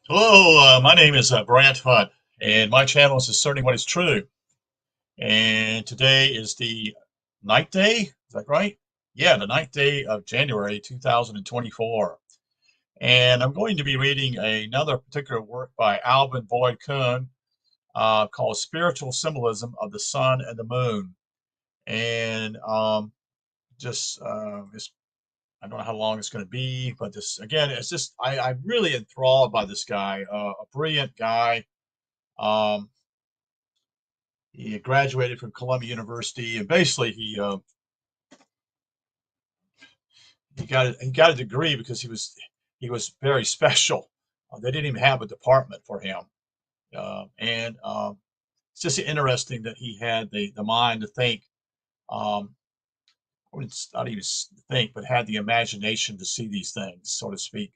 Hello, my name is Brant Hunt, and my channel is Discerning What is True. And today is the ninth day, is that right? Yeah, the ninth day of January 2024. And I'm going to be reading another particular work by Alvin Kuhn called Spiritual Symbolism of the Sun and the Moon. And I don't know how long it's going to be, but this, again, I'm really enthralled by this guy, a brilliant guy. Um, He graduated from Columbia University, and basically he got a degree because he was very special. They didn't even have a department for him, and it's just interesting that he had the mind to think. Um, I wouldn't not even think, but had the imagination to see these things, so to speak.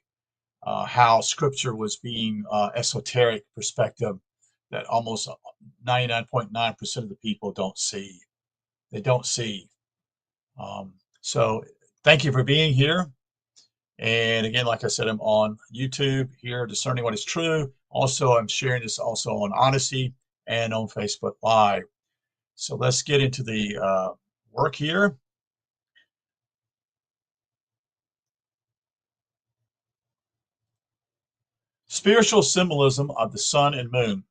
How Scripture was being esoteric perspective that almost 99.9% of the people don't see. They don't see. So thank you for being here. And again, like I said, I'm on YouTube here, Discerning What is True. Also, I'm sharing this also on Odyssey and on Facebook Live. So let's get into the work here. Spiritual symbolism of the sun and moon.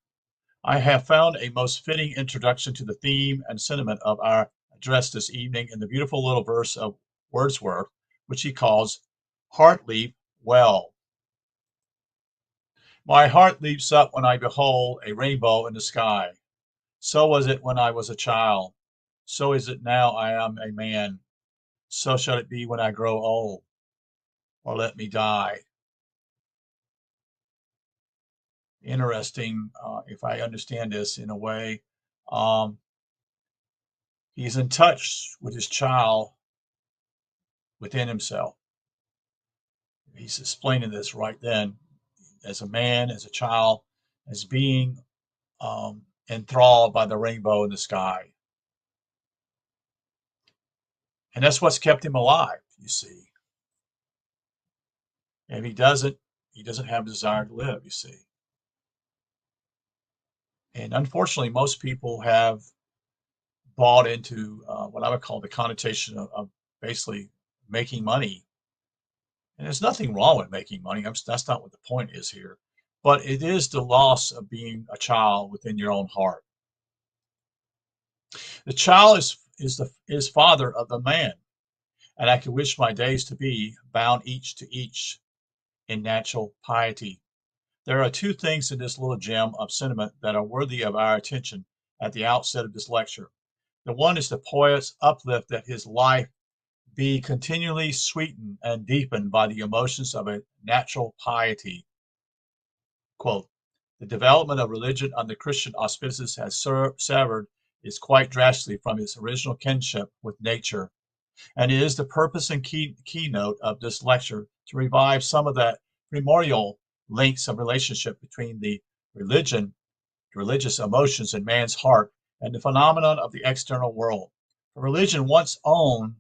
I have found a most fitting introduction to the theme and sentiment of our address this evening in the beautiful little verse of Wordsworth, which he calls Heart Leap Well. My heart leaps up when I behold a rainbow in the sky. So was it when I was a child. So is it now I am a man. So shall it be when I grow old, or let me die. Interesting, if I understand this in a way. Um, he's in touch with his child within himself. He's explaining this right then as a man, as a child, as being enthralled by the rainbow in the sky. And that's what's kept him alive, you see. And if he doesn't have a desire to live, you see. And unfortunately, most people have bought into what I would call the connotation of basically making money. And there's nothing wrong with making money. That's not what the point is here. But it is the loss of being a child within your own heart. The child is father of the man, and I could wish my days to be bound each to each in natural piety. There are two things in this little gem of sentiment that are worthy of our attention at the outset of this lecture. The one is the poet's uplift that his life be continually sweetened and deepened by the emotions of a natural piety. Quote, the development of religion under Christian auspices has severed is quite drastically from its original kinship with nature, and it is the purpose and keynote of this lecture to revive some of that primordial links of relationship between the religion, religious emotions in man's heart, and the phenomenon of the external world. For religion once owned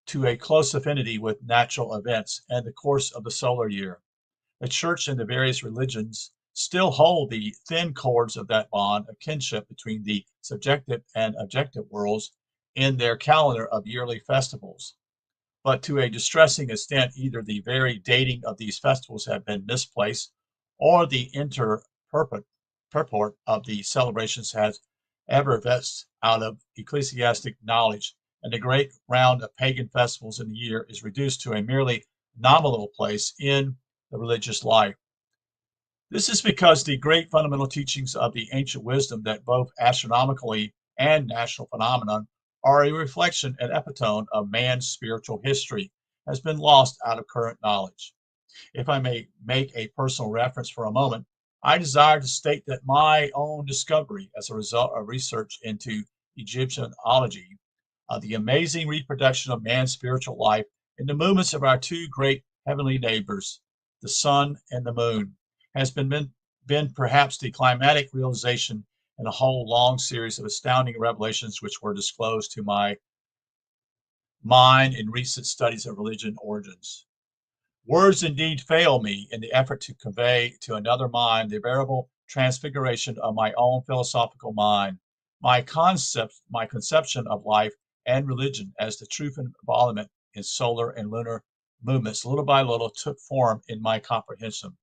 to a close affinity with natural events and the course of the solar year. The church and the various religions still hold the thin cords of that bond of kinship between the subjective and objective worlds in their calendar of yearly festivals. But to a distressing extent, either the very dating of these festivals have been misplaced, or the purport of the celebrations has ever vests out of ecclesiastic knowledge, and the great round of pagan festivals in the year is reduced to a merely nominal place in the religious life. This is because the great fundamental teachings of the ancient wisdom that both astronomically and national phenomenon are a reflection and epitome of man's spiritual history has been lost out of current knowledge. If I may make a personal reference for a moment, I desire to state that my own discovery as a result of research into Egyptianology, the amazing reproduction of man's spiritual life in the movements of our two great heavenly neighbors, the sun and the moon, has been perhaps the climatic realization in a whole long series of astounding revelations which were disclosed to my mind in recent studies of religion origins. Words indeed fail me in the effort to convey to another mind the variable transfiguration of my own philosophical mind, my conception of life and religion as the true embodiment in solar and lunar movements, little by little took form in my comprehension.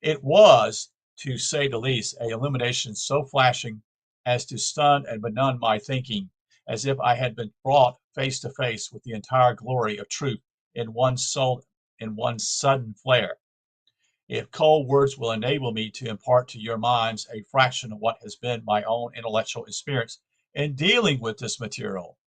It was, to say the least, a illumination so flashing as to stun and benumb my thinking, as if I had been brought face to face with the entire glory of truth in one sudden flare. If cold words will enable me to impart to your minds a fraction of what has been my own intellectual experience in dealing with this material,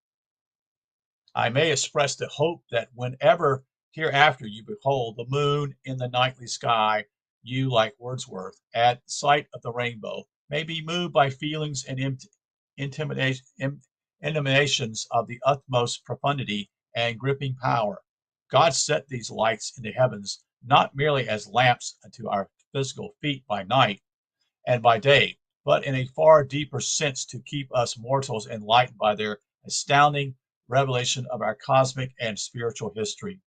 I may express the hope that whenever hereafter you behold the moon in the nightly sky, you, like Wordsworth, at sight of the rainbow, may be moved by feelings and intimations of the utmost profundity and gripping power. God set these lights in the heavens not merely as lamps unto our physical feet by night and by day, but in a far deeper sense to keep us mortals enlightened by their astounding revelation of our cosmic and spiritual history.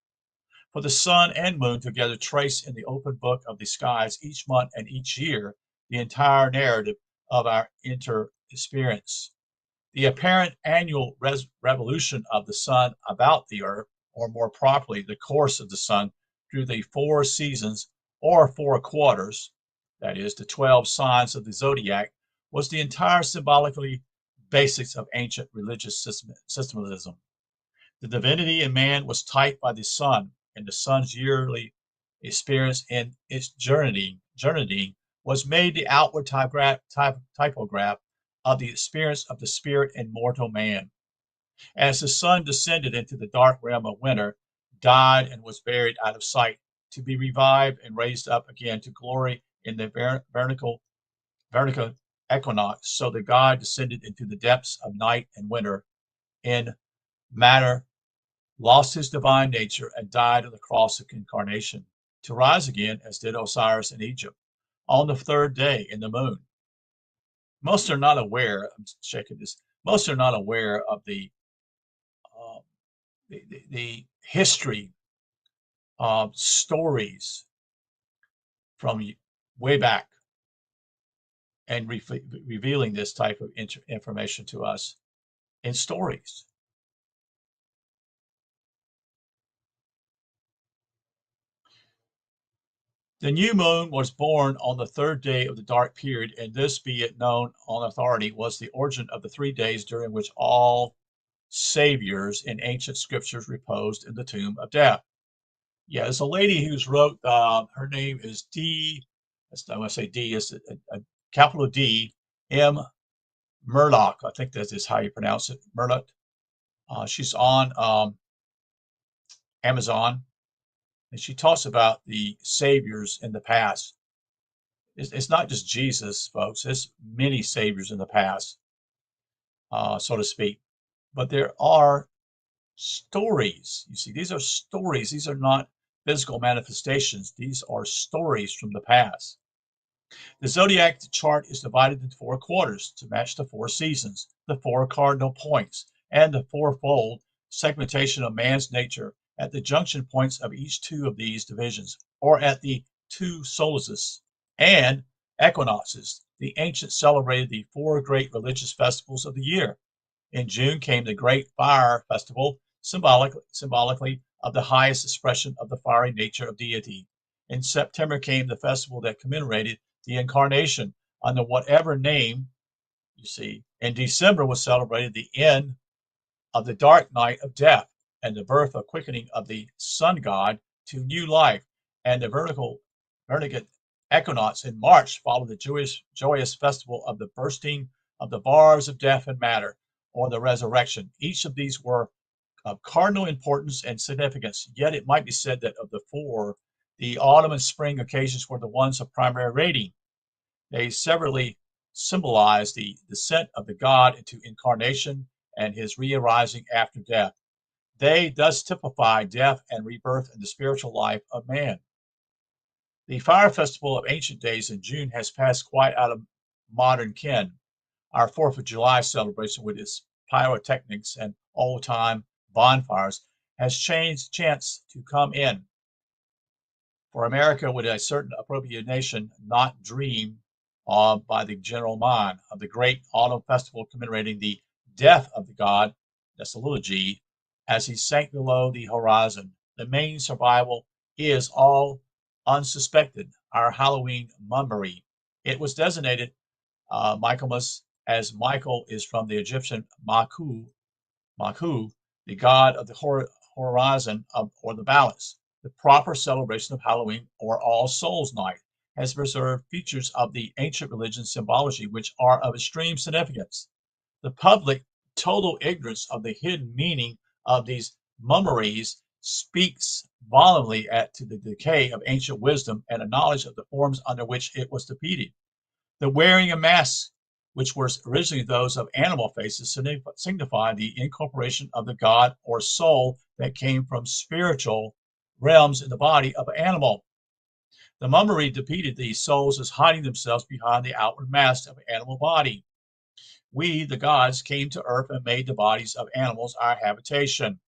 For the sun and moon together trace in the open book of the skies each month and each year the entire narrative of our inter experience. The apparent annual revolution of the sun about the earth, or more properly, the course of the sun through the four seasons or four quarters, that is, the 12 signs of the zodiac, was the entire symbolically basics of ancient religious systematism. The divinity in man was typed by the sun, and the sun's yearly experience in its journeying was made the outward typograph of the experience of the spirit in mortal man. As the sun descended into the dark realm of winter, died and was buried out of sight, to be revived and raised up again to glory in the vernal equinox, so the god descended into the depths of night and winter in matter, lost his divine nature, and died on the cross of incarnation, to rise again, as did Osiris in Egypt, on the third day in the moon. Most are not aware, I'm checking this, most are not aware of uh, the history of stories from way back and revealing this type of information to us in stories. The new moon was born on the third day of the dark period, and this, be it known on authority, was the origin of the 3 days during which all saviors in ancient scriptures reposed in the tomb of death. Yeah, there's a lady who's wrote, her name is D, I want to say D, is a capital D, M. Murdoch. I think that is how you pronounce it, Murdoch. She's on Amazon, and she talks about the saviors in the past. It's not just Jesus, folks. There's many saviors in the past, so to speak. But there are stories. You see, these are stories. These are not physical manifestations. These are stories from the past. The zodiac chart is divided into four quarters to match the four seasons, the four cardinal points, and the fourfold segmentation of man's nature at the junction points of each two of these divisions, or at the two solstices and equinoxes. The ancients celebrated the four great religious festivals of the year. In June came the Great Fire Festival, symbolically of the highest expression of the fiery nature of deity. In September came the festival that commemorated the incarnation under whatever name, you see. In December was celebrated the end of the dark night of death and the birth of quickening of the sun god to new life. And the vernal equinox in March followed the joyous festival of the bursting of the bars of death and matter, or the resurrection. Each of these were of cardinal importance and significance, yet it might be said that of the four, the autumn and spring occasions were the ones of primary rating. They severally symbolize the descent of the God into incarnation and his re-arising after death. They thus typify death and rebirth in the spiritual life of man. The fire festival of ancient days in June has passed quite out of modern ken. Our 4th of July celebration, with its pyrotechnics and old-time bonfires, has chanced to come in. For America, would a certain appropriation not dream by the general mind of the great autumn festival commemorating the death of the god, that's a little g, as he sank below the horizon? The main survival is all unsuspected, our Halloween mummery. It was designated Michaelmas, as Michael is from the Egyptian Maku, the god of the horizon or the balance. The proper celebration of Halloween or All Souls Night has preserved features of the ancient religion symbology which are of extreme significance. The public total ignorance of the hidden meaning of these mummeries speaks voluminously to the decay of ancient wisdom and a knowledge of the forms under which it was defeated. The wearing of masks, which were originally those of animal faces, signify the incorporation of the god or soul that came from spiritual realms in the body of an animal. The mummery depicted these souls as hiding themselves behind the outward mask of an animal body. We, the gods, came to earth and made the bodies of animals our habitation.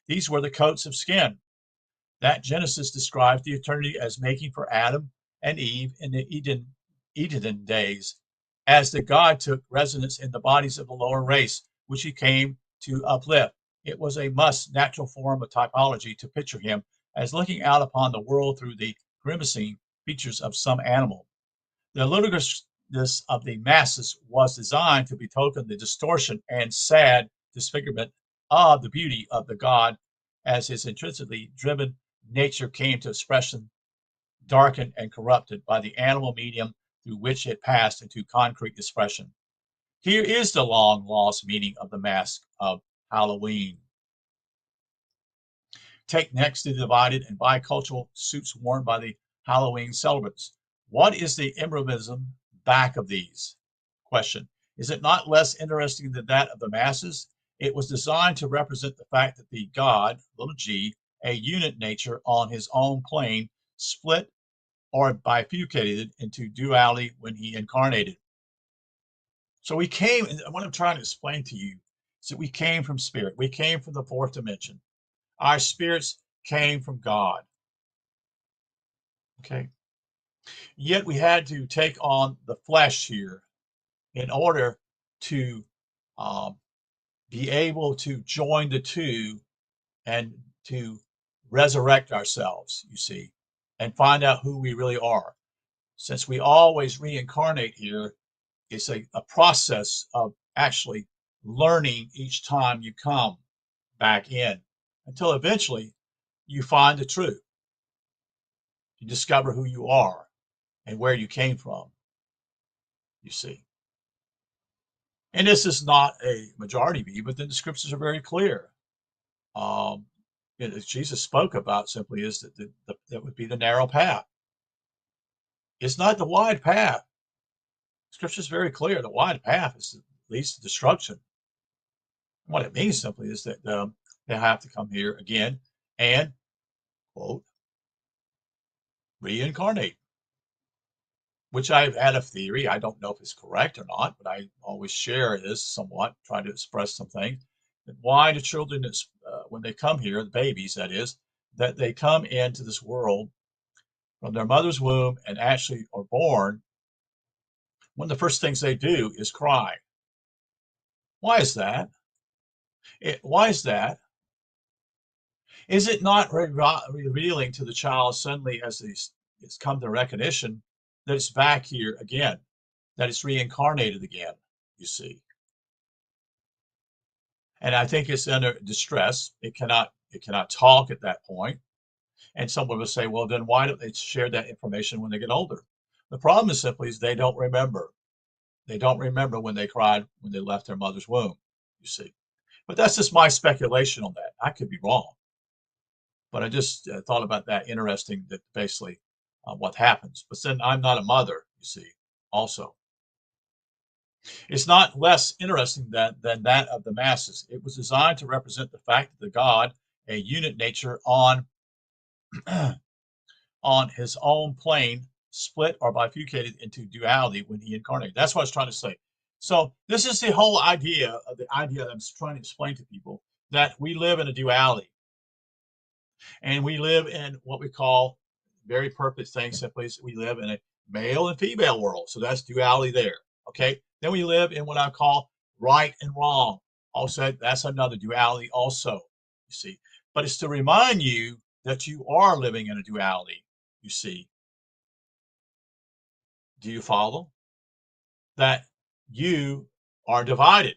These were the coats of skin. That Genesis describes the eternity as making for Adam and Eve in the Eden days, as the God took residence in the bodies of the lower race, which he came to uplift. It was a natural form of typology to picture him as looking out upon the world through the grimacing features of some animal. The ludicrousness of the masses was designed to betoken the distortion and sad disfigurement of the beauty of the God as his intrinsically driven nature came to expression, darkened and corrupted by the animal medium through which it passed into concrete expression. Here is the long lost meaning of the mask of Halloween. Take next the divided and bicultural suits worn by the Halloween celebrants. What is the emblematism back of these? Question. Is it not less interesting than that of the masses? It was designed to represent the fact that the God, little g, a unit nature on his own plane, split or bifurcated into duality when he incarnated. So we came, and what I'm trying to explain to you is that we came from spirit. We came from the fourth dimension. Our spirits came from God. Okay. Yet we had to take on the flesh here in order to um, be able to join the two and to resurrect ourselves, you see, and find out who we really are. Since we always reincarnate here, it's a process of actually learning each time you come back in until eventually you find the truth. You discover who you are and where you came from, you see. And this is not a majority view, but then the scriptures are very clear. Um, Jesus spoke about simply is that would be the narrow path. It's not the wide path. Scripture is very clear. The wide path leads to destruction. What it means simply is that they have to come here again and, quote, reincarnate, which I've had a theory. I don't know if it's correct or not, but I always share this somewhat, try to express something. That why the children, when they come here, the babies, that is, that they come into this world from their mother's womb and actually are born, one of the first things they do is cry. Why is that? Why is that? Is it not revealing to the child suddenly as it's come to recognition that it's back here again, that it's reincarnated again, you see? And I think it's under distress. It cannot talk at that point. And someone will say, well, then why don't they share that information when they get older? The problem is simply is they don't remember. They don't remember when they cried when they left their mother's womb, you see. But that's just my speculation on that. I could be wrong. But I just thought about that interesting that basically what happens. But then I'm not a mother, you see, also. It's not less interesting than that of the masses. It was designed to represent the fact that the God, a unit nature on on his own plane, split or bifurcated into duality when he incarnated. That's what I was trying to say. So this is the whole idea of the idea that I'm trying to explain to people, that we live in a duality. And we live in what we call very perfect thing simply is we live in a male and female world. So that's duality there. Okay. Then we live in what I call right and wrong. Also, that's another duality also, you see. But it's to remind you that you are living in a duality, you see. Do you follow? That you are divided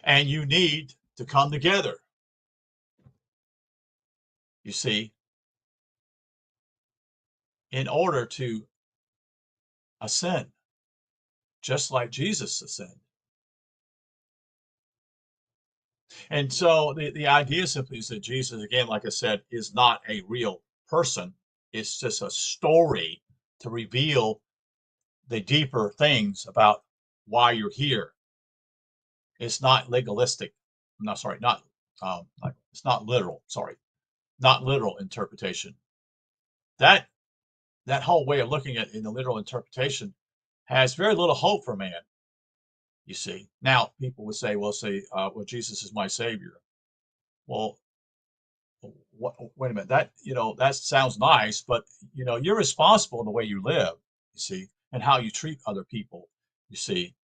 and you need to come together, you see, in order to ascend, just like Jesus ascended. And so the idea simply is that Jesus, again, like I said, is not a real person. It's just a story to reveal the deeper things about why you're here. It's not legalistic. No, sorry, not it's not literal. Sorry, not literal interpretation. That that whole way of looking at it in the literal interpretation has very little hope for man. You see. Now people would say, well, Jesus is my savior. Well, wait a minute, that that sounds nice, but you're responsible in the way you live, you see, and how you treat other people, you see.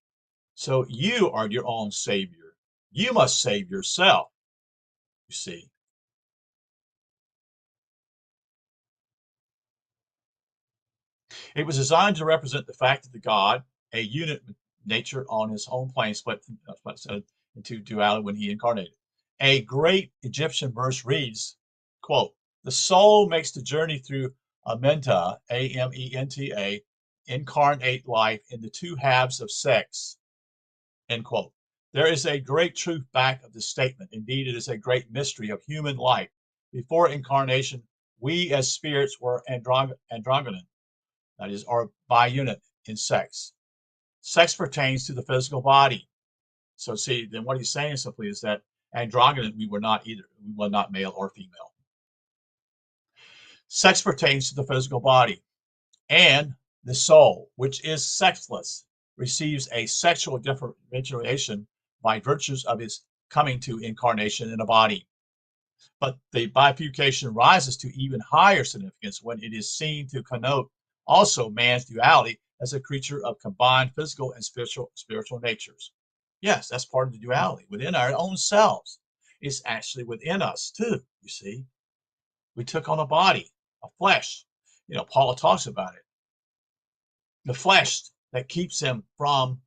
So you are your own savior. You must save yourself, you see. It was designed to represent the fact that the God, a unit with nature on his own plane, split into duality when he incarnated. A great Egyptian verse reads, quote, the soul makes the journey through Amenta, Amenta, incarnate life in the two halves of sex, end quote. There is a great truth back of this statement. Indeed, it is a great mystery of human life. Before incarnation, we as spirits were androgynous, that is, or bi-unit in sex. Sex pertains to the physical body. So see, then what he's saying simply is that androgynous, we were not either. We were not male or female. Sex pertains to the physical body, and the soul, which is sexless, receives a sexual differentiation by virtues of his coming to incarnation in a body. But the bifurcation rises to even higher significance when it is seen to connote also man's duality as a creature of combined physical and spiritual natures. Yes, that's part of the duality within our own selves. It's actually within us too, you see. We took on a body, a flesh. Paul talks about it. The flesh that keeps him from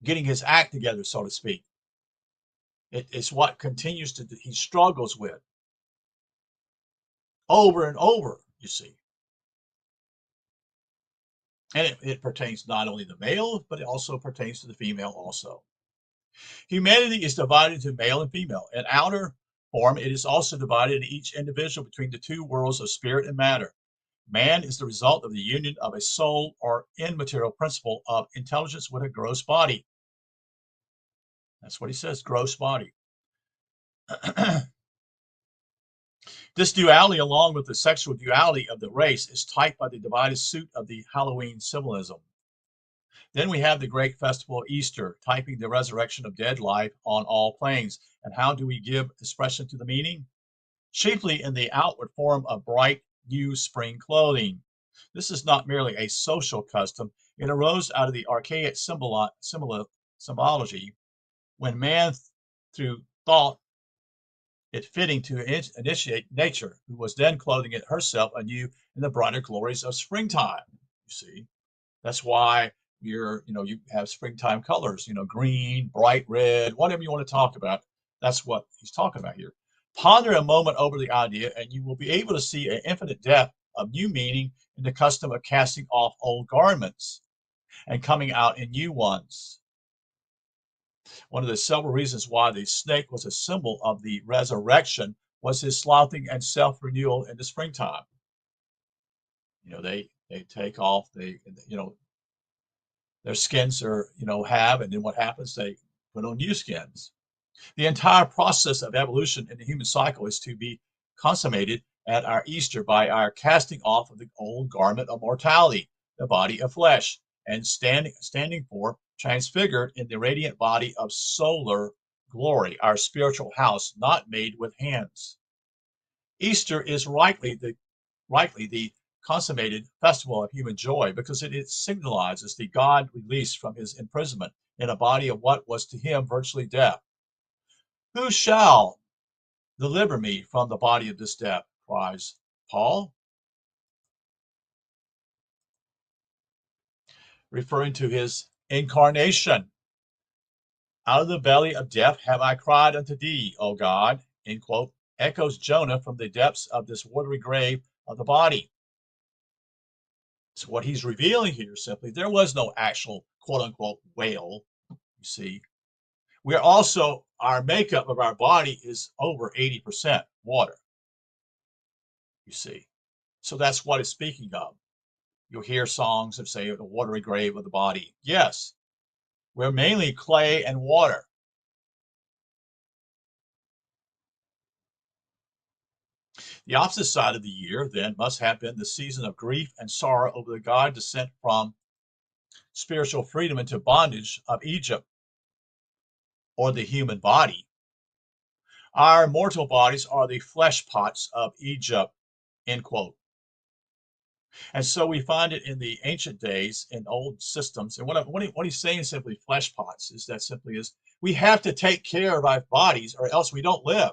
getting his act together, so to speak. It's what continues to, he struggles with over and over, you see. And it pertains not only to the male, but it also pertains to the female also. Humanity is divided into male and female. In outer form, it is also divided in each individual between the two worlds of spirit and matter. Man is the result of the union of a soul or immaterial principle of intelligence with a gross body. That's what he says, gross body. This duality, along with the sexual duality of the race, is typed by the divided suit of the Halloween symbolism. Then we have the great festival Easter, typing the resurrection of dead life on all planes. And how do we give expression to the meaning? Chiefly in the outward form of bright new spring clothing. This is not merely a social custom. It arose out of the archaic symbology when man, through thought, it fitting to initiate nature, who was then clothing it herself anew in the brighter glories of springtime. You see, that's why you have springtime colors, green, bright red, whatever you want to talk about. That's what he's talking about here. Ponder a moment over the idea, and you will be able to see an infinite depth of new meaning in the custom of casting off old garments and coming out in new ones. One of the several reasons why the snake was a symbol of the resurrection was his sloughing and self-renewal in the springtime. They take off, their skins are, and then what happens? They put on new skins. The entire process of evolution in the human cycle is to be consummated at our Easter by our casting off of the old garment of mortality, the body of flesh, and standing for transfigured in the radiant body of solar glory, our spiritual house, not made with hands. Easter is rightly the rightly the consummated festival of human joy, because it signalizes the God released from his imprisonment in a body of what was to him virtually death. Who shall deliver me from the body of this death? Cries Paul, referring to his incarnation. Out of the belly of death have I cried unto thee, O God, end quote, echoes Jonah from the depths of this watery grave of the body. So what he's revealing here simply, there was no actual quote unquote whale, you see. We're also, our makeup of our body is over 80% water, you see. So that's what it's speaking of. You'll hear songs that say the watery grave of the body. Yes, we're mainly clay and water. The opposite side of the year, then, must have been the season of grief and sorrow over the God descent from spiritual freedom into bondage of Egypt, or the human body. Our mortal bodies are the flesh pots of Egypt, end quote. And so we find it in the ancient days in old systems. And what he's saying simply flesh pots is that simply is we have to take care of our bodies or else we don't live.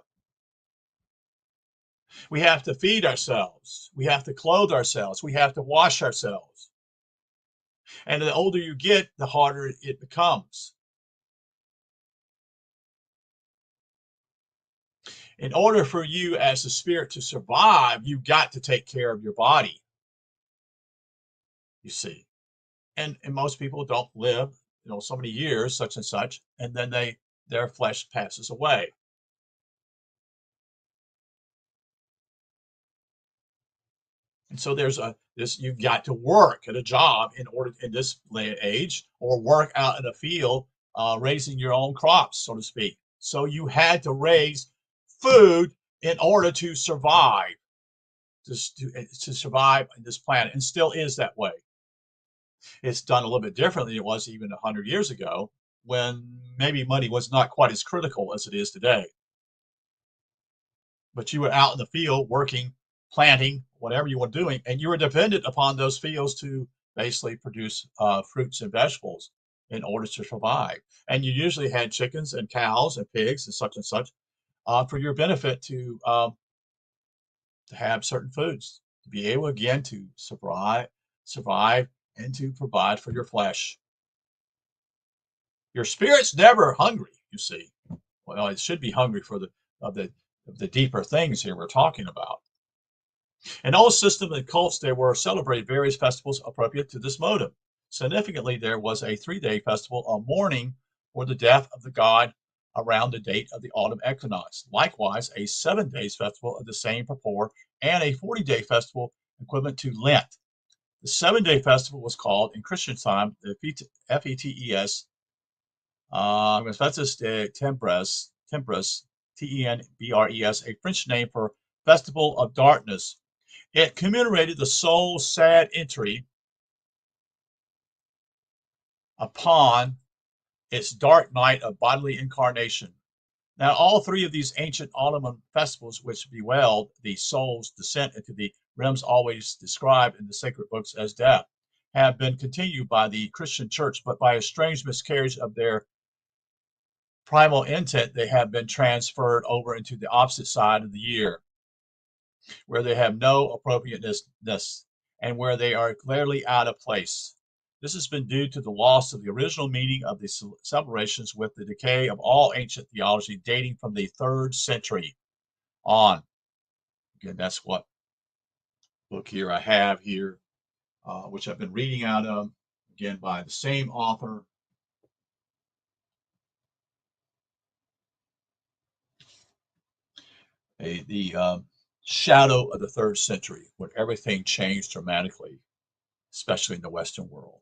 We have to feed ourselves. We have to clothe ourselves. We have to wash ourselves. And the older you get, the harder it becomes. In order for you as a spirit to survive, you've got to take care of your body, you see. And most people don't live, so many years, such and such, and then their flesh passes away. And so you've got to work at a job in this age, or work out in a field, raising your own crops, so to speak. So you had to raise food in order to survive, to survive on this planet, and still is that way. It's done a little bit differently than it was even 100 years ago, when maybe money was not quite as critical as it is today. But you were out in the field working, planting, whatever you were doing, and you were dependent upon those fields to basically produce fruits and vegetables in order to survive. And you usually had chickens and cows and pigs and such for your benefit to have certain foods, to be able again to survive, and to provide for your flesh. Your spirit's never hungry, you see. Well, it should be hungry for the deeper things here we're talking about. In old systems and cults, there were celebrated various festivals appropriate to this motive. Significantly, there was a 3-day festival of mourning for the death of the god around the date of the autumn equinox. Likewise, a 7-day festival of the same purport, and a 40-day festival equivalent to Lent. The 7-day festival was called, in Christian time, the Fetes Festus de Tembres, Tenbres, a French name for Festival of Darkness. It commemorated the soul's sad entry upon its dark night of bodily incarnation. Now, all 3 of these ancient autumn festivals, which bewailed the soul's descent into the realms always described in the sacred books as death, have been continued by the Christian church, but by a strange miscarriage of their primal intent, they have been transferred over into the opposite side of the year, where they have no appropriateness and where they are clearly out of place. This has been due to the loss of the original meaning of the celebrations with the decay of all ancient theology dating from the 3rd century on. Again, that's what book here I have here, which I've been reading out of, again, by the same author. The shadow of the 3rd century, when everything changed dramatically, especially in the Western world.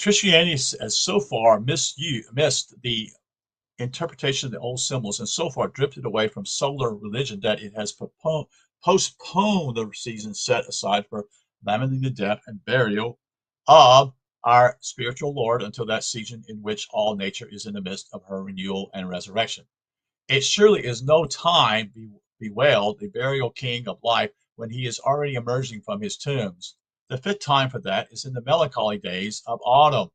Christianity has so far missed the interpretation of the old symbols, and so far drifted away from solar religion that it has postponed the season set aside for lamenting the death and burial of our spiritual Lord until that season in which all nature is in the midst of her renewal and resurrection. It surely is no time bewailed the burial king of life when he is already emerging from his tombs. The fit time for that is in the melancholy days of autumn.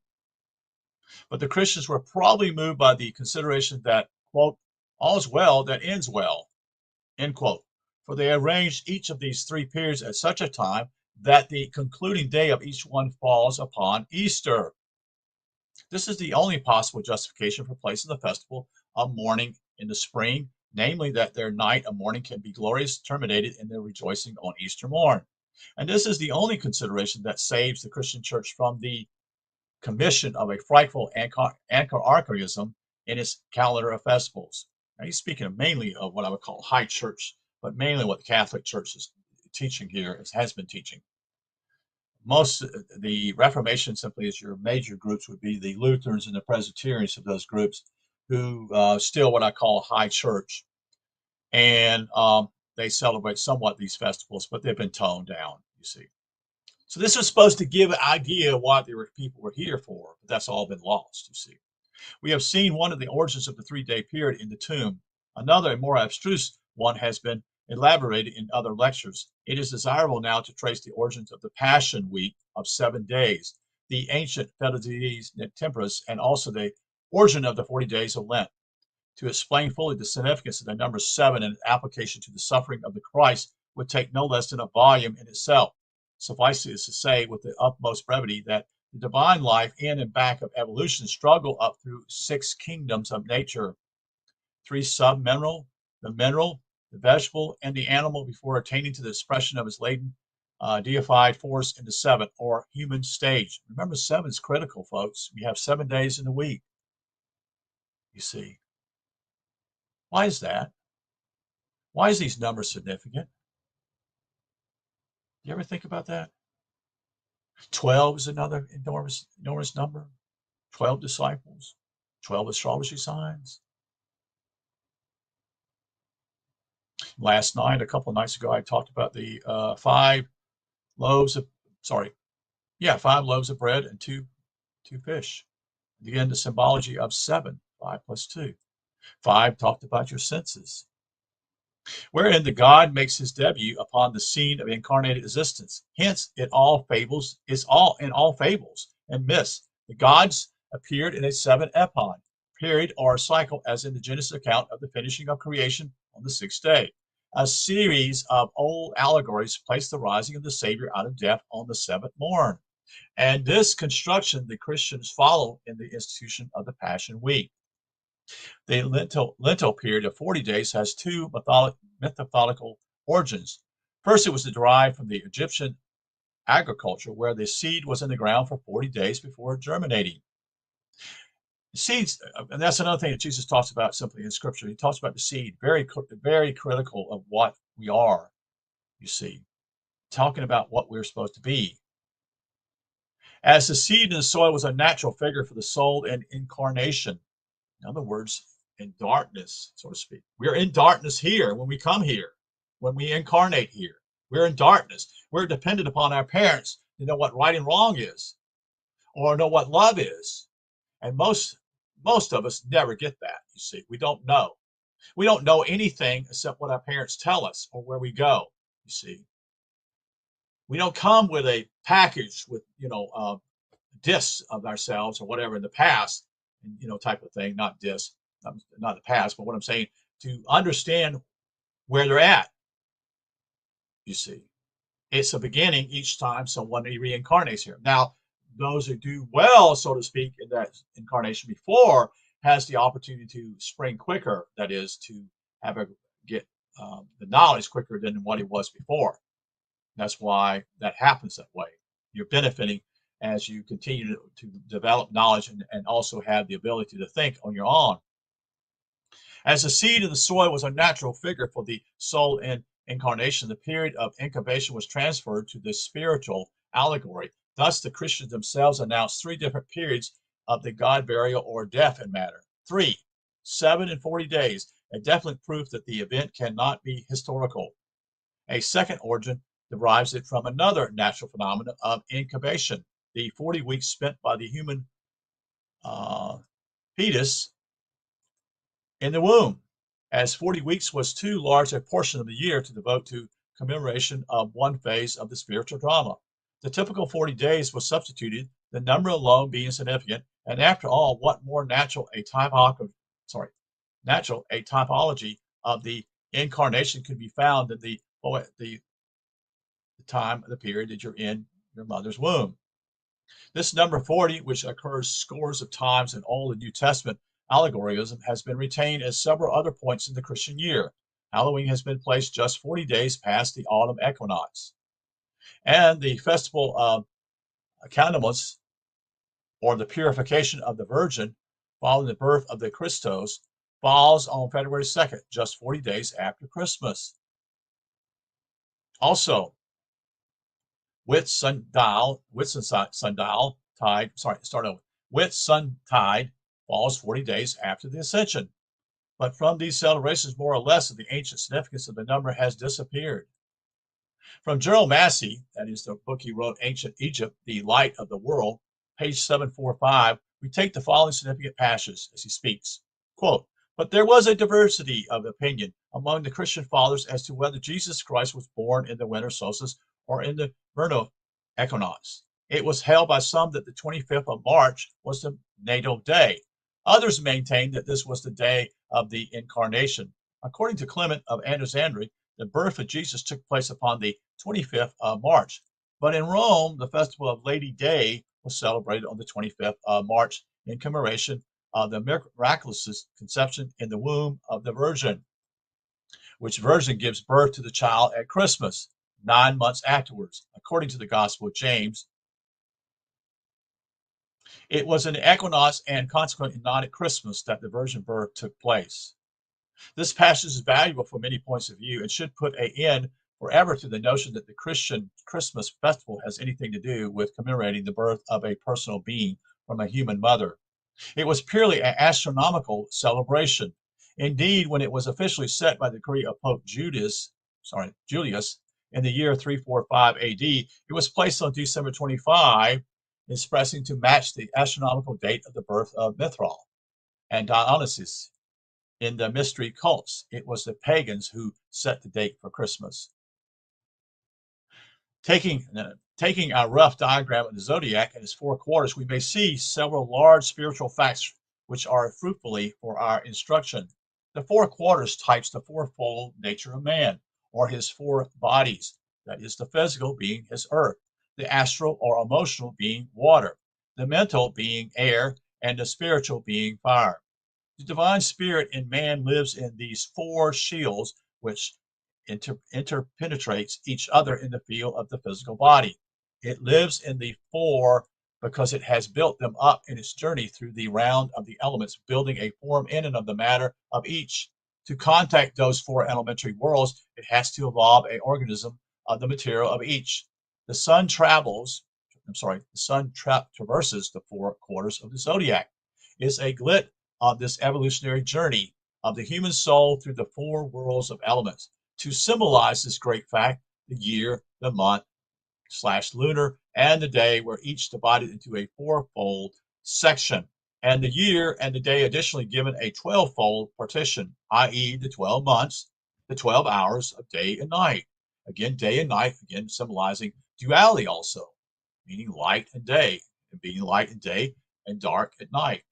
But the Christians were probably moved by the consideration that, quote, all's well that ends well, end quote. For they arranged each of these three periods at such a time that the concluding day of each one falls upon Easter. This is the only possible justification for placing the festival of mourning in the spring, namely that their night of mourning can be gloriously terminated in their rejoicing on Easter morn. And this is the only consideration that saves the Christian church from the commission of a frightful anachronism in its calendar of festivals. Now, he's speaking of mainly of what I would call high church, but mainly what the Catholic Church is teaching here, has been teaching. Most the Reformation simply is your major groups would be the Lutherans and the Presbyterians of those groups, who still what I call high church, and they celebrate somewhat these festivals, but they've been toned down. You see, so this was supposed to give an idea of what people were here for, but that's all been lost. You see, we have seen one of the origins of the 3-day period in the tomb. Another, more abstruse one, has been elaborated in other lectures. It is desirable now to trace the origins of the Passion Week of 7 days, the ancient Fides Temporis, and also the origin of the 40 days of Lent. To explain fully the significance of the number 7 and its application to the suffering of the Christ would take no less than a volume in itself. Suffice it to say with the utmost brevity that the divine life in and back of evolution struggle up through 6 kingdoms of nature, 3 sub-mineral, the mineral, the vegetable, and the animal before attaining to the expression of his latent deified force in the 7th, or human stage. Remember, 7 is critical, folks. We have 7 days in the week, you see. Why is that? Why is these numbers significant? You ever think about that? 12 is another enormous number. 12 disciples, 12 astrology signs. Last night, a couple of nights ago, I talked about the 5 loaves of bread and two fish. Again, the symbology of 7, 5 plus 2. 5 talked about your senses, wherein the God makes his debut upon the scene of incarnated existence. Hence, is all in all fables and myths. The gods appeared in a 7 epoch period or cycle, as in the Genesis account of the finishing of creation on the 6th day. A series of old allegories place the rising of the Savior out of death on the 7th morn. And this construction the Christians follow in the institution of the Passion Week. The Lento period of 40 days has 2 mythological origins. First, it was derived from the Egyptian agriculture, where the seed was in the ground for 40 days before germinating. Seeds, and that's another thing that Jesus talks about simply in Scripture. He talks about the seed, very, very critical of what we are, you see, talking about what we're supposed to be. As the seed in the soil was a natural figure for the soul and incarnation. In other words, in darkness, so to speak. We're in darkness here when we come here, when we incarnate here. We're in darkness. We're dependent upon our parents to know what right and wrong is, or know what love is. And most of us never get that, you see. We don't know. We don't know anything except what our parents tell us or where we go, you see. We don't come with a package with, discs of ourselves or whatever in the past, type of thing, not discs, not the past, but what I'm saying, to understand where they're at, you see. It's a beginning each time someone reincarnates here. Now, those who do well, so to speak, in that incarnation before has the opportunity to spring quicker, that is, to get the knowledge quicker than what it was before. That's why that happens that way. You're benefiting as you continue to develop knowledge and also have the ability to think on your own. As the seed in the soil was a natural figure for the soul in incarnation, the period of incubation was transferred to the spiritual allegory. Thus, the Christians themselves announced 3 different periods of the God burial or death in matter. 3, 7, and 40 days, a definite proof that the event cannot be historical. A second origin derives it from another natural phenomenon of incubation. the 40 weeks spent by the human uh, fetus in the womb, as 40 weeks was too large a portion of the year to devote to commemoration of one phase of the spiritual drama. The typical 40 days was substituted, the number alone being significant, and after all, what more natural a typology of the incarnation could be found than the time, the period that you're in your mother's womb. This number 40, which occurs scores of times in all the New Testament allegorism, has been retained at several other points in the Christian year. Halloween has been placed just 40 days past the autumn equinox. And the festival of Candlemas, or the purification of the Virgin, following the birth of the Christos, falls on February 2nd, just 40 days after Christmas. Also, Whitsuntide falls 40 days after the Ascension. But from these celebrations, more or less of the ancient significance of the number has disappeared. From Gerald Massey, that is the book he wrote, Ancient Egypt, the Light of the World, page 745, we take the following significant passage as he speaks. Quote, "But there was a diversity of opinion among the Christian fathers as to whether Jesus Christ was born in the winter solstice or in the vernal equinox. It was held by some that the 25th of March was the natal day. Others maintained that this was the day of the incarnation. According to Clement of Alexandria, the birth of Jesus took place upon the 25th of March. But in Rome, the festival of Lady Day was celebrated on the 25th of March in commemoration of the miraculous conception in the womb of the Virgin, which Virgin gives birth to the child at Christmas, 9 months afterwards. According to the Gospel of James, it was in the equinox and consequently not at Christmas that the virgin birth took place. This passage is valuable from many points of view and should put an end forever to the notion that the Christian Christmas festival has anything to do with commemorating the birth of a personal being from a human mother. It was purely an astronomical celebration. Indeed, when it was officially set by the decree of Pope Julius in the year 345 AD, it was placed on December 25, expressing to match the astronomical date of the birth of Mithral and Dionysus. In the mystery cults, it was the pagans who set the date for Christmas. Taking a rough diagram of the zodiac and its 4 quarters, we may see several large spiritual facts which are fruitfully for our instruction. The 4 quarters types the fourfold nature of man, or his 4 bodies, that is, the physical being his earth, the astral or emotional being water, the mental being air, and the spiritual being fire. The divine spirit in man lives in these 4 shields, which interpenetrates each other in the field of the physical body. It lives in the 4 because it has built them up in its journey through the round of the elements, building a form in and of the matter of each. To contact those 4 elementary worlds, it has to evolve an organism of the material of each. The sun traverses the 4 quarters of the zodiac. It's a glit of this evolutionary journey of the human soul through the 4 worlds of elements. To symbolize this great fact, the year, the month, / lunar, and the day were each divided into a 4-fold section, and the year and the day additionally given a 12-fold partition, i.e. the 12 months, the 12 hours of day and night. Again, day and night, again symbolizing duality also, meaning light and day, and being light and day and dark at night.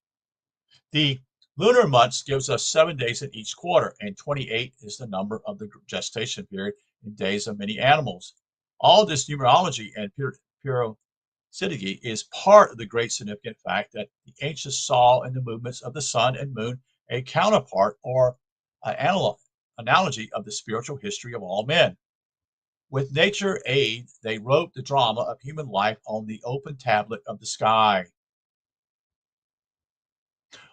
The lunar months gives us 7 days in each quarter, and 28 is the number of the gestation period in days of many animals. All this numerology and periodicity is part of the great significant fact that the ancients saw in the movements of the sun and moon a counterpart or analogy of the spiritual history of all men. With nature aid, they wrote the drama of human life on the open tablet of the sky.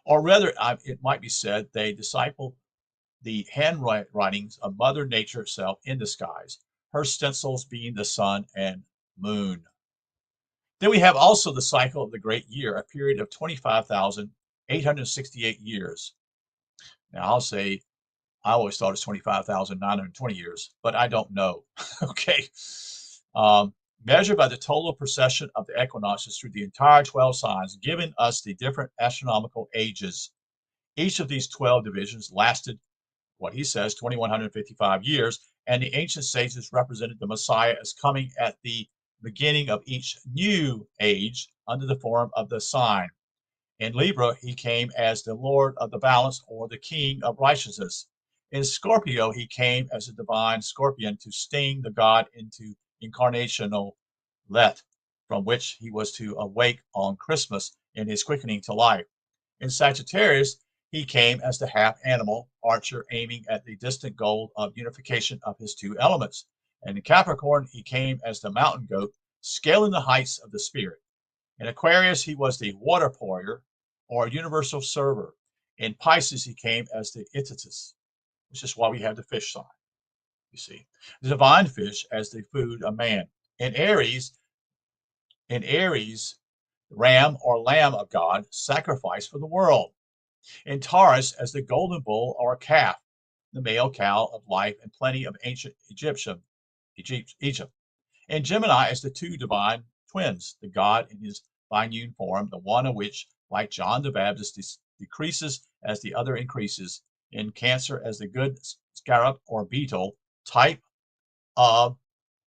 Or rather, it might be said, they discipled the handwritings of Mother Nature itself in the skies, her stencils being the sun and moon. Then we have also the cycle of the great year, a period of 25,868 years. Now, I always thought it's 25,920 years, but I don't know. Okay. measured by the total precession of the equinoxes through the entire 12 signs, giving us the different astronomical ages. Each of these 12 divisions lasted, what he says, 2,155 years, and the ancient sages represented the Messiah as coming at the beginning of each new age under the form of the sign. In Libra, he came as the Lord of the balance, or the King of righteousness. In Scorpio, he came as a divine scorpion to sting the god into incarnational Let, from which he was to awake on Christmas in his quickening to life. In Sagittarius, he came as the half animal archer aiming at the distant goal of unification of his two elements. And in Capricorn, he came as the mountain goat, scaling the heights of the spirit. In Aquarius, he was the water pourer, or universal server. In Pisces, he came as the Ititus, which is why we have the fish sign, you see. The divine fish as the food of man. In Aries, ram or lamb of God, sacrificed for the world. In Taurus, as the golden bull or calf, the male cow of life and plenty of ancient Egypt. In Gemini, as the two divine twins, the God in his biune form, the one of which, like John the Baptist, decreases as the other increases. In Cancer, as the good scarab or beetle, type of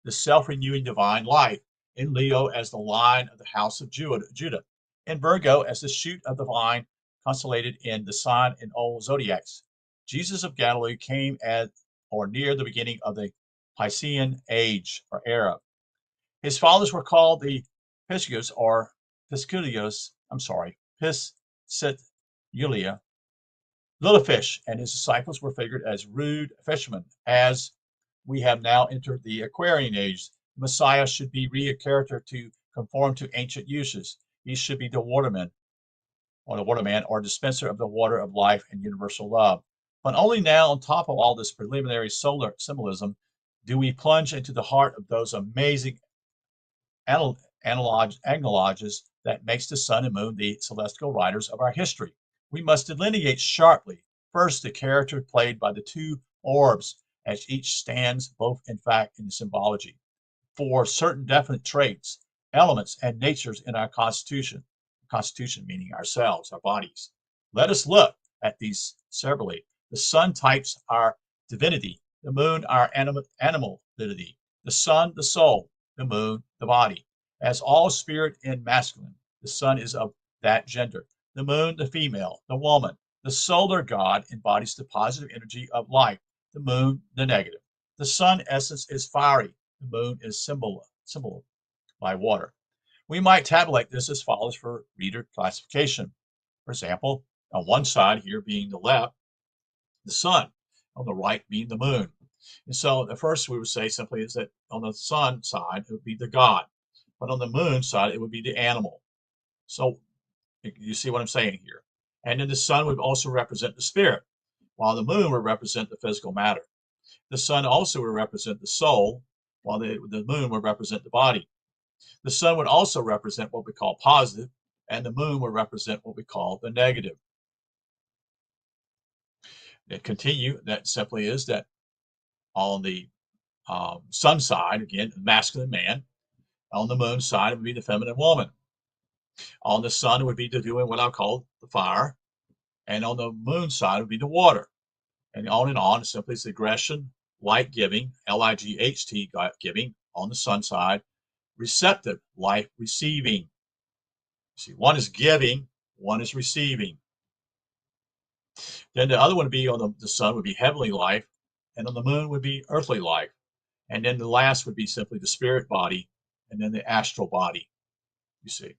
the self-renewing divine life. In Leo, as the line of the house of Judah. In Virgo, as the shoot of the vine, constellated in the sign in old zodiacs. Jesus of Galilee came at or near the beginning of the Piscean age or era. His fathers were called the Piscius or Piscius, Piscitulia, little fish, and his disciples were figured as rude fishermen. As we have now entered the Aquarian age, the Messiah should be re-charactered to conform to ancient uses. He should be the waterman or dispenser of the water of life and universal love. But only now, on top of all this preliminary solar symbolism, do we plunge into the heart of those amazing analogies that makes the sun and moon the celestial riders of our history. We must delineate sharply, first, the character played by the two orbs, as each stands both in fact and in symbology, for certain definite traits, elements, and natures in our constitution meaning ourselves, our bodies. Let us look at these severally. The sun types our divinity, the moon our animal divinity, the sun the soul, the moon the body. As all spirit in masculine, the sun is of that gender, the moon the female, the woman. The solar god embodies the positive energy of life, the moon the negative. The sun essence is fiery, the moon is symbol by water. We might tabulate this as follows for reader classification. For example, on one side here being the left, the sun, on the right being the moon. And so the first we would say simply is that on the sun side, it would be the god, but on the moon side, it would be the animal. So you see what I'm saying here. And then the sun would also represent the spirit, while the moon would represent the physical matter. The sun also would represent the soul, while the moon would represent the body. The sun would also represent what we call positive, and the moon would represent what we call the negative. And continue, that simply is that on the sun side, again, masculine man. On the moon side, it would be the feminine woman. On the sun, it would be doing what I call the fire. And on the moon side, it would be the water. And on, simply is aggression, light giving, L-I-G-H-T giving on the sun side, receptive, life receiving. See, one is giving, one is receiving. Then the other one would be on the sun would be heavenly life, and on the moon would be earthly life. And then the last would be simply the spirit body, and then the astral body, you see.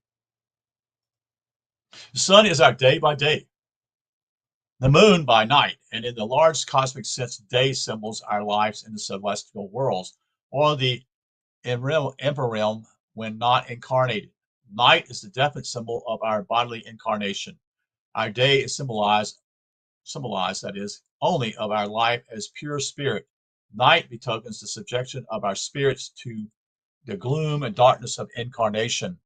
The sun is our day by day, the moon by night, and in the large cosmic sense, day symbols our lives in the celestial worlds, or the emperor realm when not incarnated. Night is the definite symbol of our bodily incarnation. Our day is symbolized, that is, only of our life as pure spirit. Night betokens the subjection of our spirits to the gloom and darkness of incarnation.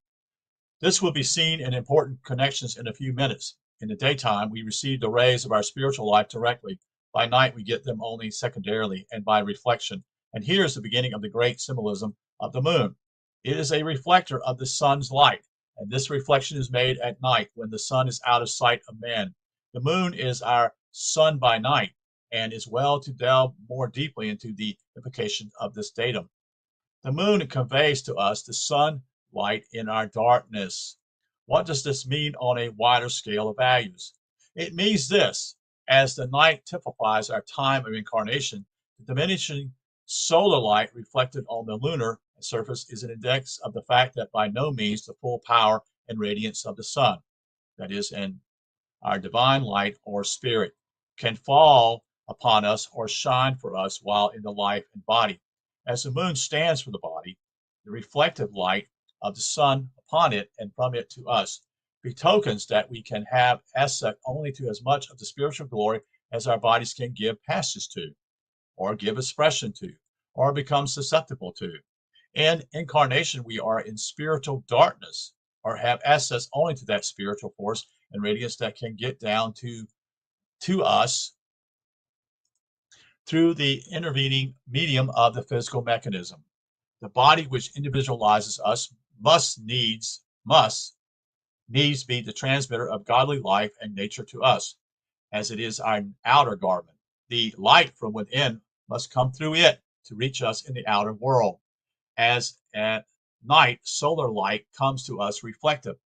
This will be seen in important connections in a few minutes. In the daytime, we receive the rays of our spiritual life directly. By night, we get them only secondarily and by reflection. And here is the beginning of the great symbolism of the moon. It is a reflector of the sun's light, and this reflection is made at night when the sun is out of sight of man. The moon is our sun by night, and is well to delve more deeply into the implication of this datum. The moon conveys to us the sunlight in our darkness. What does this mean on a wider scale of values? It means this: as the night typifies our time of incarnation, the diminishing solar light reflected on the lunar surface is an index of the fact that by no means the full power and radiance of the sun, that is, in our divine light or spirit, can fall upon us or shine for us while in the life and body. As the moon stands for the body, the reflected light of the sun upon it and from it to us betokens that we can have access only to as much of the spiritual glory as our bodies can give passage to, or give expression to, or become susceptible to. In incarnation, we are in spiritual darkness, or have access only to that spiritual force and radiance that can get down to us through the intervening medium of the physical mechanism. The body which individualizes us must needs be the transmitter of godly life and nature to us, as it is our outer garment. The light from within must come through it to reach us in the outer world. As at night, solar light comes to us reflective,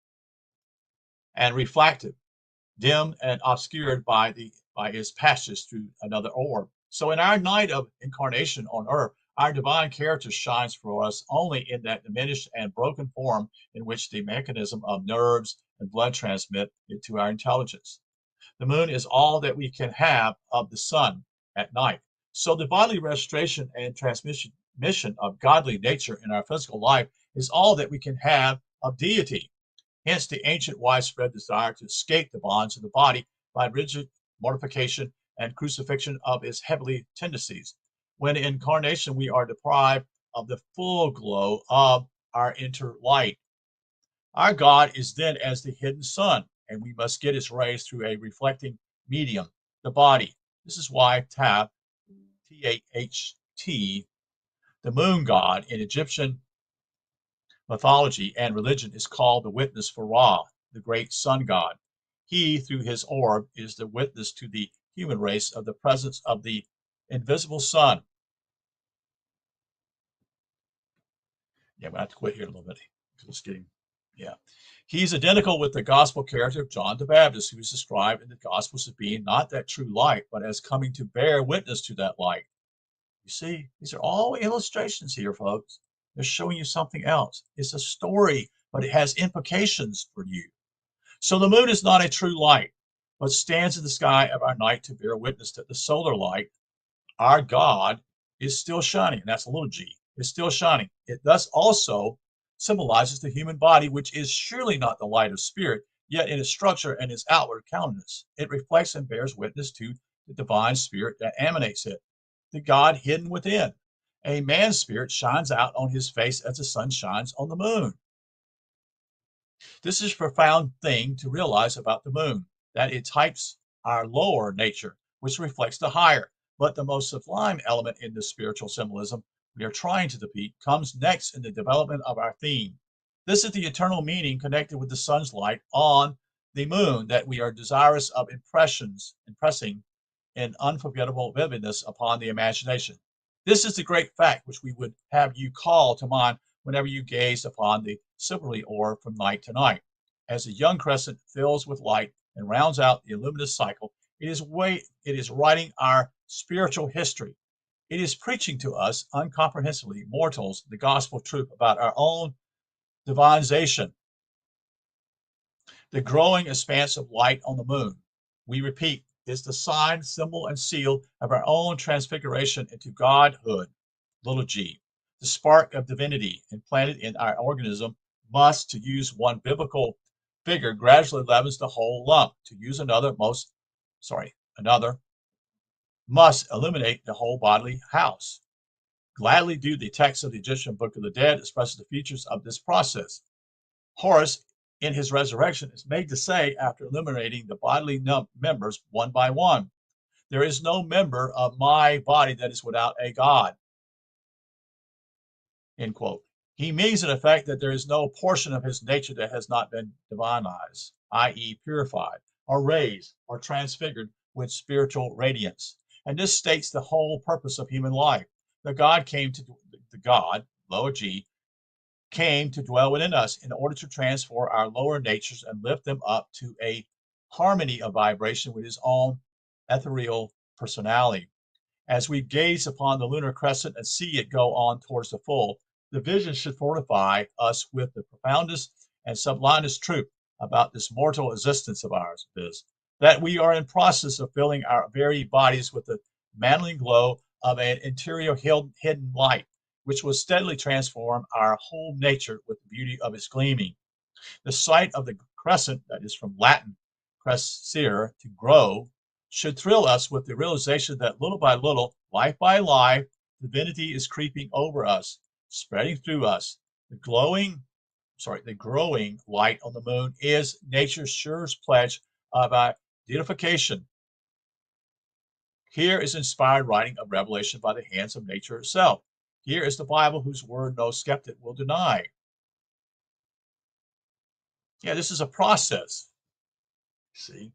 dim and obscured by its passage through another orb. So in our night of incarnation on earth, our divine character shines for us only in that diminished and broken form in which the mechanism of nerves and blood transmit it to our intelligence. The moon is all that we can have of the sun at night. So the bodily restoration and transmission of godly nature in our physical life is all that we can have of deity. Hence the ancient widespread desire to escape the bonds of the body by rigid mortification and crucifixion of its heavenly tendencies. When in incarnation we are deprived of the full glow of our inner light. Our God is then as the hidden sun, and we must get its rays through a reflecting medium, the body. This is why Taht, T-A-H-T, the moon god in Egyptian mythology and religion, is called the witness for Ra, the great sun god. He, through his orb, is the witness to the human race of the presence of the invisible sun. Yeah, we have to quit here a little bit because it's getting, yeah. He's identical with the gospel character of John the Baptist, who is described in the Gospels as being not that true light, but as coming to bear witness to that light. You see, these are all illustrations here, folks. They're showing you something else. It's a story, but it has implications for you. So the moon is not a true light, but stands in the sky of our night to bear witness that the solar light, our God, is still shining. And that's a little g. It's still shining. It thus also symbolizes the human body, which is surely not the light of spirit, yet in its structure and its outward countenance, it reflects and bears witness to the divine spirit that animates it, the God hidden within. A man's spirit shines out on his face as the sun shines on the moon. This is a profound thing to realize about the moon, that it types our lower nature, which reflects the higher. But the most sublime element in the spiritual symbolism we are trying to depict comes next in the development of our theme. This is the eternal meaning connected with the sun's light on the moon that we are desirous of impressing in unforgettable vividness upon the imagination. This is the great fact which we would have you call to mind whenever you gaze upon the silvery orb from night to night. As the young crescent fills with light and rounds out the luminous cycle, it is writing our spiritual history. It is preaching to us uncomprehensibly mortals the gospel truth about our own divinization. The growing expanse of light on the moon, we repeat, is the sign, symbol, and seal of our own transfiguration into godhood, little g. The spark of divinity implanted in our organism must, to use one biblical figure, gradually leavens the whole lump. To use another, must illuminate the whole bodily house. Gladly do the text of the Egyptian Book of the Dead expresses the features of this process. Horus, in his resurrection, is made to say, after illuminating the bodily members one by one, there is no member of my body that is without a God. End quote. He means, in effect, that there is no portion of his nature that has not been divinized, i.e., purified, or raised, or transfigured with spiritual radiance. And this states the whole purpose of human life. The God, lower G, came to dwell within us in order to transform our lower natures and lift them up to a harmony of vibration with his own ethereal personality. As we gaze upon the lunar crescent and see it go on towards the full, the vision should fortify us with the profoundest and sublimest truth about this mortal existence of ours, viz., that we are in process of filling our very bodies with the mantling glow of an interior hidden light, which will steadily transform our whole nature with the beauty of its gleaming. The sight of the crescent, that is from Latin crescere, to grow, should thrill us with the realization that little by little, life by life, divinity is creeping over us, spreading through us. The growing light on the moon is nature's surest pledge of identification. Here is inspired writing of revelation by the hands of nature itself. Here is the Bible whose word no skeptic will deny. Yeah, this is a process. See?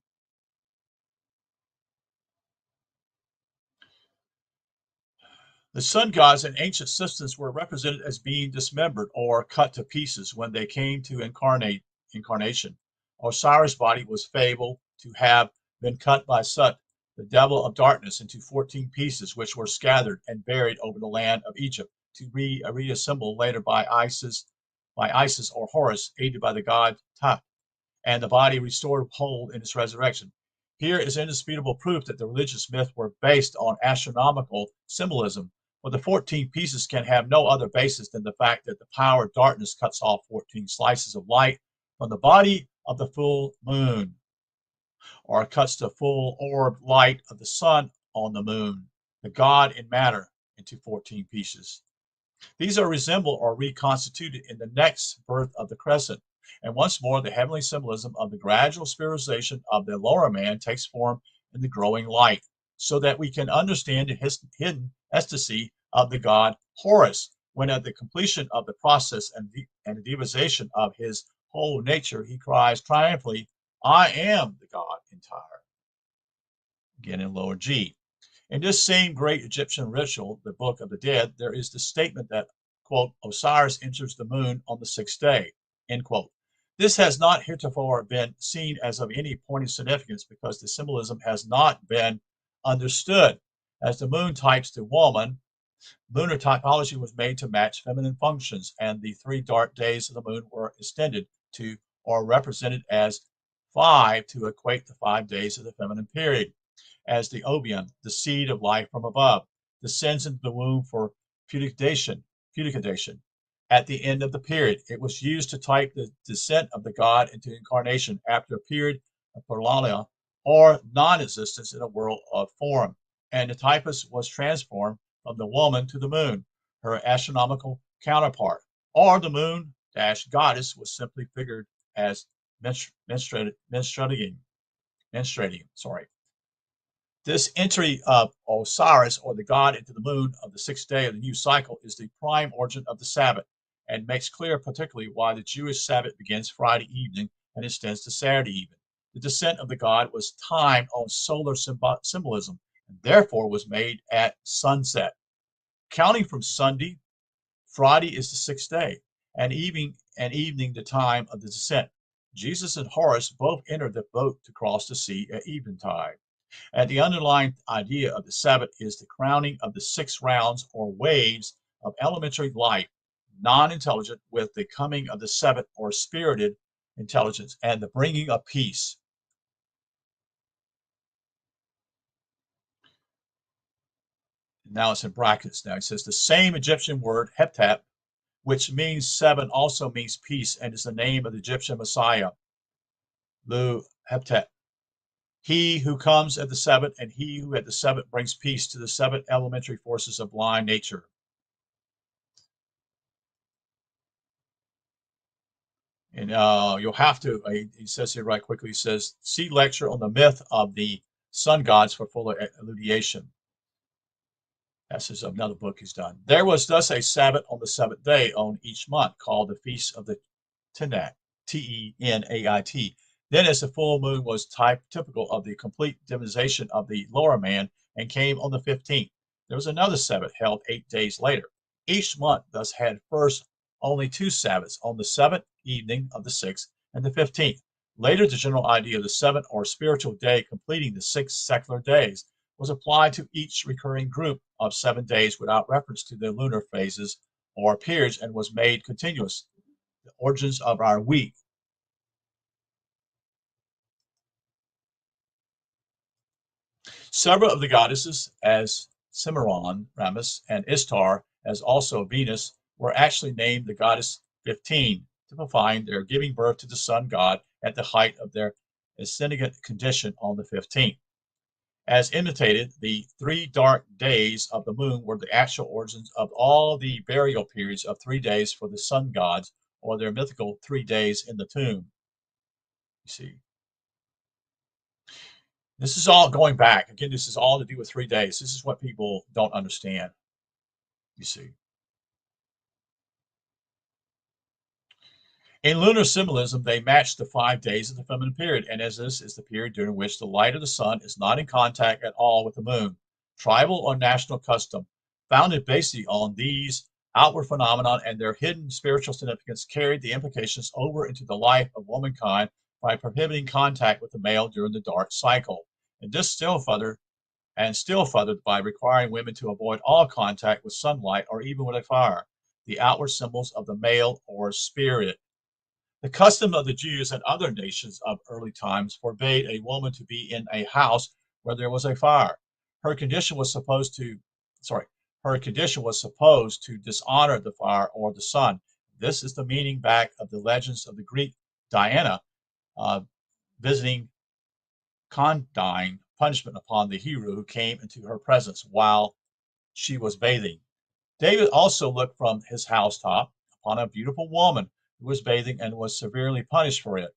The sun gods in ancient systems were represented as being dismembered or cut to pieces when they came to incarnation. Osiris' body was fabled to have been cut by Sut, the devil of darkness, into 14 pieces, which were scattered and buried over the land of Egypt, to be reassembled later by Isis or Horus, aided by the god Tut, and the body restored whole in its resurrection. Here is indisputable proof that the religious myths were based on astronomical symbolism, for the 14 pieces can have no other basis than the fact that the power of darkness cuts off 14 slices of light from the body of the full moon, or cuts the full orb light of the sun on the moon, the god in matter, into 14 pieces. These are reassembled or reconstituted in the next birth of the crescent. And once more, the heavenly symbolism of the gradual spiritualization of the lower man takes form in the growing light, so that we can understand the hidden ecstasy of the god Horus, when at the completion of the process and the divinization of his whole nature, he cries triumphantly, I am the God entire. Again in lower G. In this same great Egyptian ritual, the Book of the Dead, there is the statement that, quote, Osiris enters the moon on the sixth day, end quote. This has not heretofore been seen as of any point of significance because the symbolism has not been understood. As the moon types the woman, lunar typology was made to match feminine functions, and the 3 dark days of the moon were extended to or represented as 5 to equate the 5 days of the feminine period. As the ovium, the seed of life from above, descends into the womb for putrefaction. At the end of the period, it was used to type the descent of the god into incarnation after a period of paralalia or non-existence in a world of form, and the typus was transformed from the woman to the moon, her astronomical counterpart, or the moon goddess was simply figured as menstruating. This entry of Osiris, or the god, into the moon of the 6th day of the new cycle is the prime origin of the Sabbath, and makes clear particularly why the Jewish Sabbath begins Friday evening and extends to Saturday evening. The descent of the god was timed on solar symbolism, and therefore was made at sunset. Counting from Sunday, Friday is the 6th day, and evening the time of the descent. Jesus and Horus both entered the boat to cross the sea at eventide. And the underlying idea of the Sabbath is the crowning of the 6 rounds or waves of elementary life, non-intelligent, with the coming of the 7th or spirited intelligence and the bringing of peace. Now it's in brackets. Now it says the same Egyptian word, heptap, which means 7, also means peace and is the name of the Egyptian Messiah, Lu Heptap. He who comes at the 7th, and he who at the 7th brings peace to the 7 elementary forces of blind nature. And you'll have to, he says here right quickly, he says, see lecture on the myth of the sun gods for fuller elucidation. That's another book he's done. There was thus a Sabbath on the seventh day on each month, called the Feast of the Tenat, Tenait. Then, as the full moon was typical of the complete divinization of the lower man, and came on the 15th, there was another Sabbath held 8 days later. Each month thus had first only two Sabbaths, on the seventh evening of the sixth and the 15th. Later, the general idea of the seventh or spiritual day completing the 6 secular days was applied to each recurring group of 7 days without reference to the lunar phases or periods, and was made continuous. The origins of our week. Several of the goddesses, as Cimarron, Ramis, and Istar, as also Venus, were actually named the goddess 15, typifying their giving birth to the sun god at the height of their ascendant condition on the 15th. As indicated, the 3 dark days of the moon were the actual origins of all the burial periods of 3 days for the sun gods, or their mythical 3 days in the tomb. You see, this is all going back. Again, this is all to do with 3 days. This is what people don't understand, you see. In lunar symbolism, they match the 5 days of the feminine period, and as this is the period during which the light of the sun is not in contact at all with the moon. Tribal or national custom, founded basically on these outward phenomena and their hidden spiritual significance, carried the implications over into the life of womankind by prohibiting contact with the male during the dark cycle. And this still furthered by requiring women to avoid all contact with sunlight or even with a fire, the outward symbols of the male or spirit. The custom of the Jews and other nations of early times forbade a woman to be in a house where there was a fire. Her condition was supposed to, sorry, her condition was supposed to dishonor the fire or the sun. This is the meaning back of the legends of the Greek Diana visiting condign punishment upon the hero who came into her presence while she was bathing. David also looked from his housetop upon a beautiful woman who was bathing and was severely punished for it.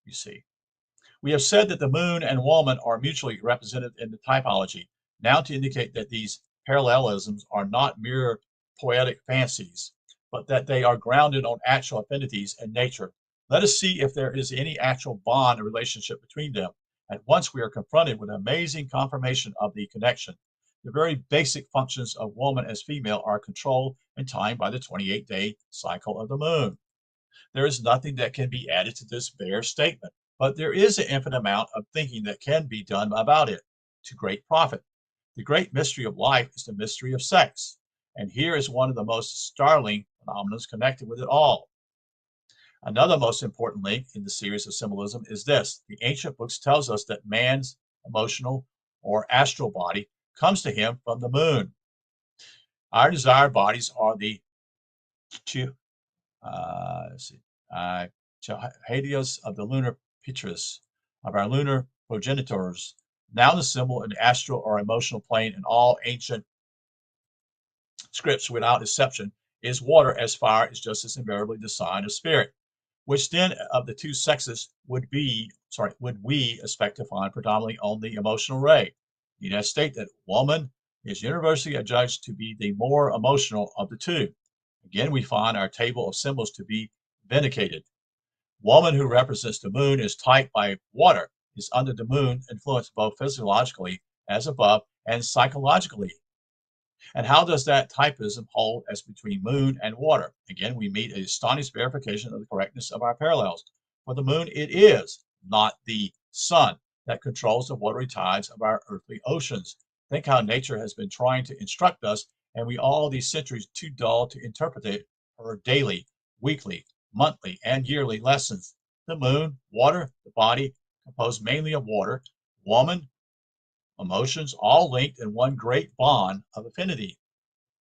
You see, we have said that the moon and woman are mutually represented in the typology, now to indicate that these parallelisms are not mere poetic fancies, but that they are grounded on actual affinities in nature. Let us see if there is any actual bond or relationship between them. At once we are confronted with amazing confirmation of the connection. The very basic functions of woman as female are controlled and timed by the 28-day cycle of the moon. There is nothing that can be added to this bare statement, but there is an infinite amount of thinking that can be done about it, to great profit. The great mystery of life is the mystery of sex, and here is one of the most startling phenomena connected with it all. Another most important link in the series of symbolism is this: the ancient books tells us that man's emotional or astral body comes to him from the moon. Our desired bodies are the Hades of the lunar Petrus, of our lunar progenitors. Now the symbol in the astral or emotional plane in all ancient scripts, without exception, is water, as fire is just as invariably the sign of spirit. Which then of the two sexes would we expect to find predominantly on the emotional ray? Need I state that woman is universally adjudged to be the more emotional of the two. Again, we find our table of symbols to be vindicated. Woman, who represents the moon, is typed by water, is under the moon influenced both physiologically as above and psychologically. And how does that typism hold as between moon and water? Again, we meet a astonishing verification of the correctness of our parallels. For the moon, it is not the sun that controls the watery tides of our earthly oceans. Think how nature has been trying to instruct us, and we all these centuries too dull to interpret her daily, weekly, monthly, and yearly lessons. The moon, water, the body, composed mainly of water, woman, emotions, all linked in one great bond of affinity.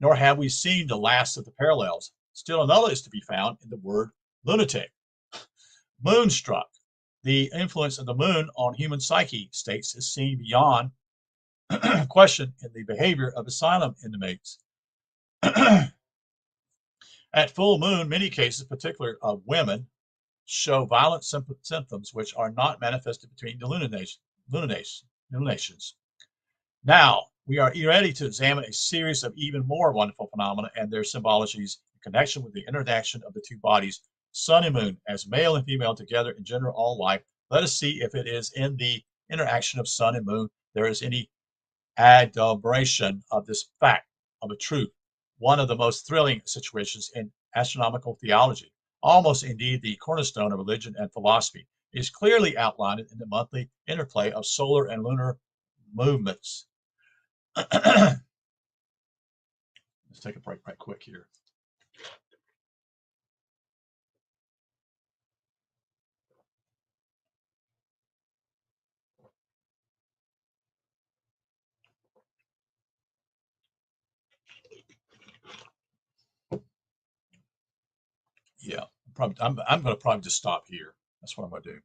Nor have we seen the last of the parallels. Still another is to be found in the word lunatic. Moonstruck. The influence of the moon on human psyche states is seen beyond question in the behavior of asylum inmates. At full moon, many cases, particularly of women, show violent symptoms which are not manifested between the lunations. Now, we are ready to examine a series of even more wonderful phenomena and their symbologies in connection with the interaction of the two bodies, sun and moon, as male and female together in general all life. Let us see if it is in the interaction of sun and moon there is any adumbration of this fact, of a truth, one of the most thrilling situations in astronomical theology, almost indeed the cornerstone of religion and philosophy, is clearly outlined in the monthly interplay of solar and lunar movements. Let's take a break right quick here. Yeah, probably I'm going to probably just stop here. That's what I'm going to do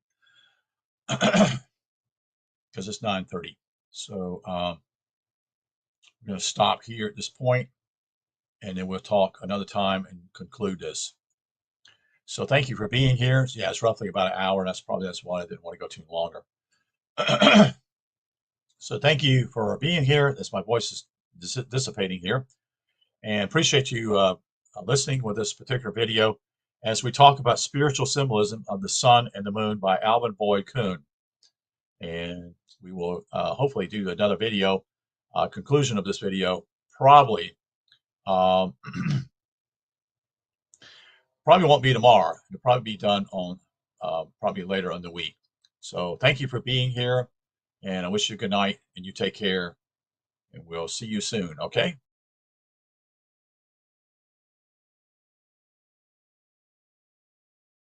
because it's 9:30. So I'm going to stop here at this point, and then we'll talk another time and conclude this. So thank you for being here. Yeah, it's roughly about an hour. That's why I didn't want to go too longer. So thank you for being here. As my voice is dissipating here, and appreciate you listening with this particular video as we talk about spiritual symbolism of the sun and the moon by Alvin Kuhn. And we will hopefully do another video, conclusion of this video, probably probably won't be tomorrow. It'll probably be done on probably later in the week. So thank you for being here, and I wish you a good night, and you take care, and we'll see you soon, okay?